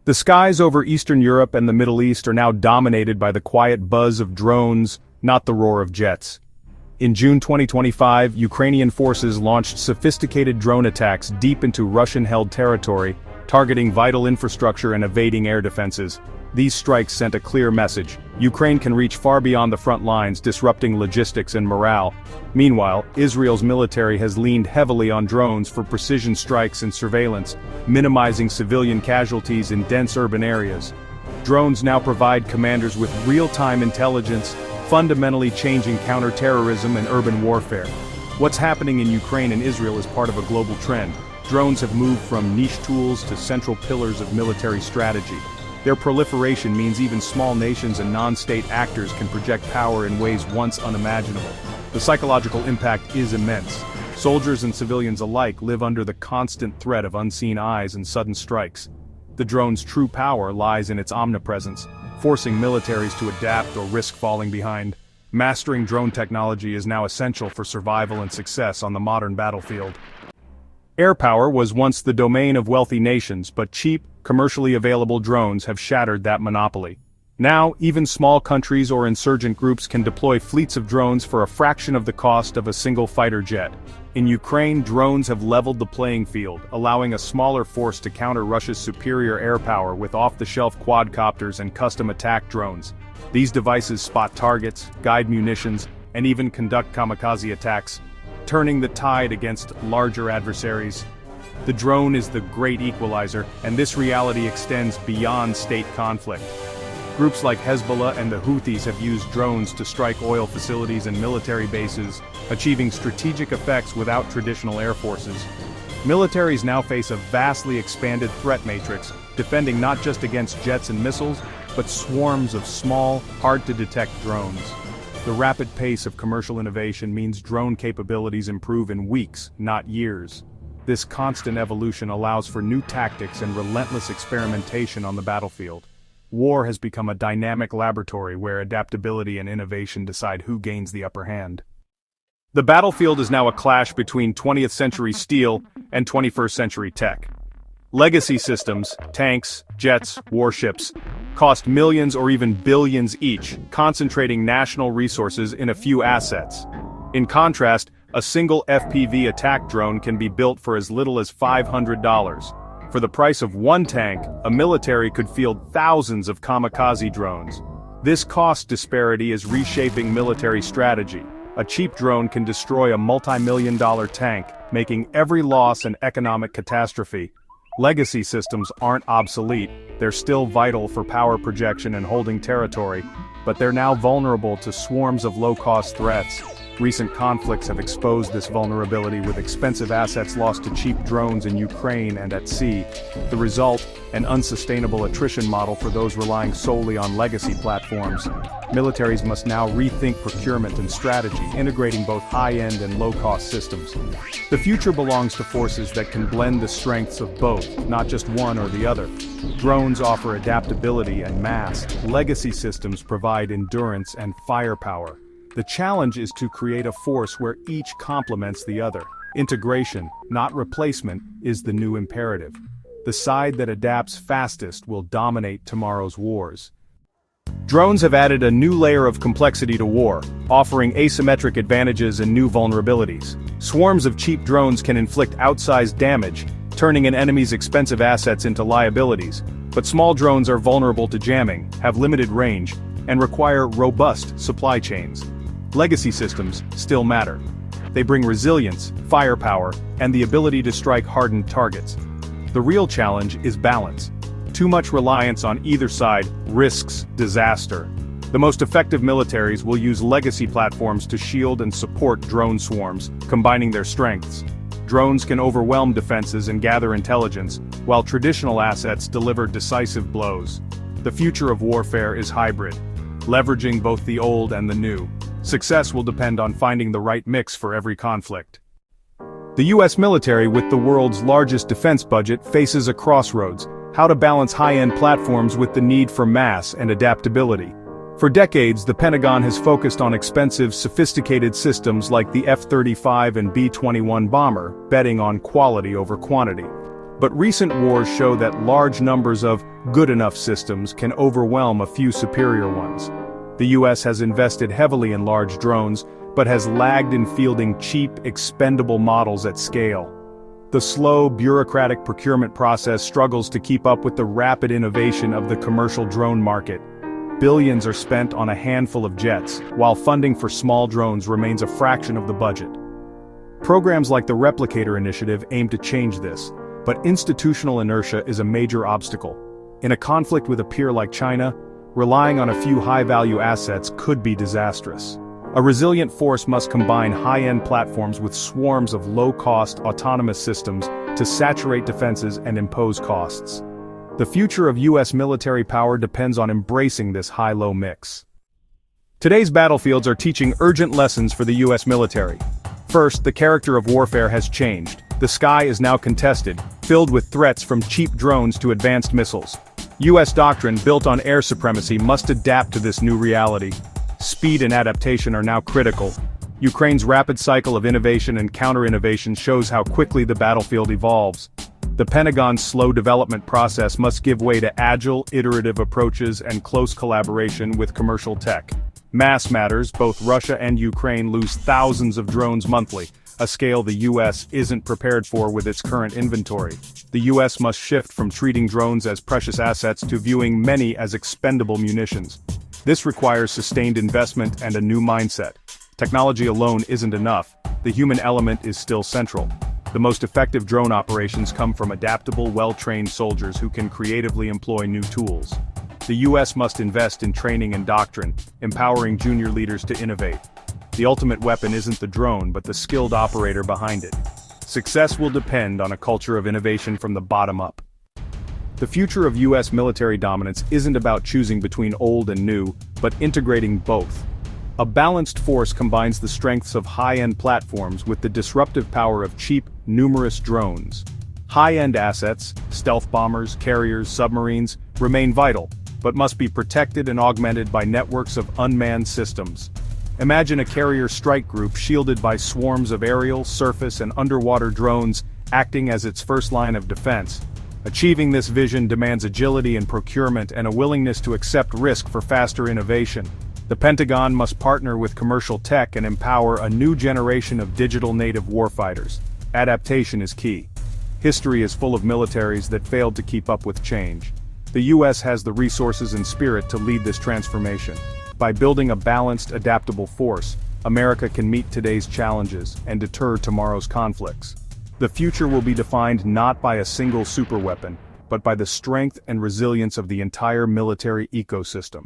The skies over Eastern Europe and the Middle East are now dominated by the quiet buzz of drones, not the roar of jets. In June 2025, Ukrainian forces launched sophisticated drone attacks deep into Russian-held territory, targeting vital infrastructure and evading air defenses. These strikes sent a clear message: Ukraine can reach far beyond the front lines, disrupting logistics and morale. Meanwhile, Israel's military has leaned heavily on drones for precision strikes and surveillance, minimizing civilian casualties in dense urban areas. Drones now provide commanders with real-time intelligence, fundamentally changing counter-terrorism and urban warfare. What's happening in Ukraine and Israel is part of a global trend. Drones have moved from niche tools to central pillars of military strategy. Their proliferation means even small nations and non-state actors can project power in ways once unimaginable. The psychological impact is immense. Soldiers and civilians alike live under the constant threat of unseen eyes and sudden strikes. The drone's true power lies in its omnipresence, forcing militaries to adapt or risk falling behind. Mastering drone technology is now essential for survival and success on the modern battlefield. Air power was once the domain of wealthy nations, but cheap, commercially available drones have shattered that monopoly. Now, even small countries or insurgent groups can deploy fleets of drones for a fraction of the cost of a single fighter jet. In Ukraine, drones have leveled the playing field, allowing a smaller force to counter Russia's superior air power with off-the-shelf quadcopters and custom attack drones. These devices spot targets, guide munitions, and even conduct kamikaze attacks, turning the tide against larger adversaries. The drone is the great equalizer, and this reality extends beyond state conflict. Groups like Hezbollah and the Houthis have used drones to strike oil facilities and military bases, achieving strategic effects without traditional air forces. Militaries now face a vastly expanded threat matrix, defending not just against jets and missiles, but swarms of small, hard-to-detect drones. The rapid pace of commercial innovation means drone capabilities improve in weeks, not years. This constant evolution allows for new tactics and relentless experimentation on the battlefield. War has become a dynamic laboratory where adaptability and innovation decide who gains the upper hand. The battlefield is now a clash between 20th century steel and 21st century tech. Legacy systems, tanks, jets, warships, cost millions or even billions each, concentrating national resources in a few assets. In contrast, a single FPV attack drone can be built for as little as $500. For the price of one tank, a military could field thousands of kamikaze drones. This cost disparity is reshaping military strategy. A cheap drone can destroy a multi-million-dollar tank, making every loss an economic catastrophe. Legacy systems aren't obsolete, they're still vital for power projection and holding territory, but they're now vulnerable to swarms of low-cost threats. Recent conflicts have exposed this vulnerability, with expensive assets lost to cheap drones in Ukraine and at sea. The result, an unsustainable attrition model for those relying solely on legacy platforms. Militaries must now rethink procurement and strategy, integrating both high-end and low-cost systems. The future belongs to forces that can blend the strengths of both, not just one or the other. Drones offer adaptability and mass. Legacy systems provide endurance and firepower. The challenge is to create a force where each complements the other. Integration, not replacement, is the new imperative. The side that adapts fastest will dominate tomorrow's wars. Drones have added a new layer of complexity to war, offering asymmetric advantages and new vulnerabilities. Swarms of cheap drones can inflict outsized damage, turning an enemy's expensive assets into liabilities. But small drones are vulnerable to jamming, have limited range, and require robust supply chains. Legacy systems still matter. They bring resilience, firepower, and the ability to strike hardened targets. The real challenge is balance. Too much reliance on either side risks disaster. The most effective militaries will use legacy platforms to shield and support drone swarms, combining their strengths. Drones can overwhelm defenses and gather intelligence, while traditional assets deliver decisive blows. The future of warfare is hybrid, leveraging both the old and the new. Success will depend on finding the right mix for every conflict. The US military, with the world's largest defense budget, faces a crossroads: how to balance high-end platforms with the need for mass and adaptability. For decades, the Pentagon has focused on expensive, sophisticated systems like the F-35 and B-21 bomber, betting on quality over quantity. But recent wars show that large numbers of good enough systems can overwhelm a few superior ones. The US has invested heavily in large drones, but has lagged in fielding cheap, expendable models at scale. The slow, bureaucratic procurement process struggles to keep up with the rapid innovation of the commercial drone market. Billions are spent on a handful of jets, while funding for small drones remains a fraction of the budget. Programs like the Replicator Initiative aim to change this, but institutional inertia is a major obstacle. In a conflict with a peer like China, relying on a few high-value assets could be disastrous. A resilient force must combine high-end platforms with swarms of low-cost, autonomous systems to saturate defenses and impose costs. The future of US military power depends on embracing this high-low mix. Today's battlefields are teaching urgent lessons for the US military. First, the character of warfare has changed. The sky is now contested, filled with threats from cheap drones to advanced missiles. US doctrine built on air supremacy must adapt to this new reality. Speed and adaptation are now critical. Ukraine's rapid cycle of innovation and counter-innovation shows how quickly the battlefield evolves. The Pentagon's slow development process must give way to agile, iterative approaches and close collaboration with commercial tech. Mass matters. Both Russia and Ukraine lose thousands of drones monthly, a scale the US isn't prepared for with its current inventory. The US must shift from treating drones as precious assets to viewing many as expendable munitions. This requires sustained investment and a new mindset. Technology alone isn't enough. The human element is still central. The most effective drone operations come from adaptable, well-trained soldiers who can creatively employ new tools. The US must invest in training and doctrine, empowering junior leaders to innovate. The ultimate weapon isn't the drone but the skilled operator behind it. Success will depend on a culture of innovation from the bottom up. The future of US military dominance isn't about choosing between old and new, but integrating both. A balanced force combines the strengths of high-end platforms with the disruptive power of cheap, numerous drones. High-end assets, stealth bombers, carriers, submarines, remain vital, but must be protected and augmented by networks of unmanned systems. Imagine a carrier strike group shielded by swarms of aerial, surface, and underwater drones acting as its first line of defense. Achieving this vision demands agility in procurement and a willingness to accept risk for faster innovation. The Pentagon must partner with commercial tech and empower a new generation of digital native warfighters. Adaptation is key. History is full of militaries that failed to keep up with change. The US has the resources and spirit to lead this transformation. By building a balanced, adaptable force, America can meet today's challenges and deter tomorrow's conflicts. The future will be defined not by a single superweapon, but by the strength and resilience of the entire military ecosystem.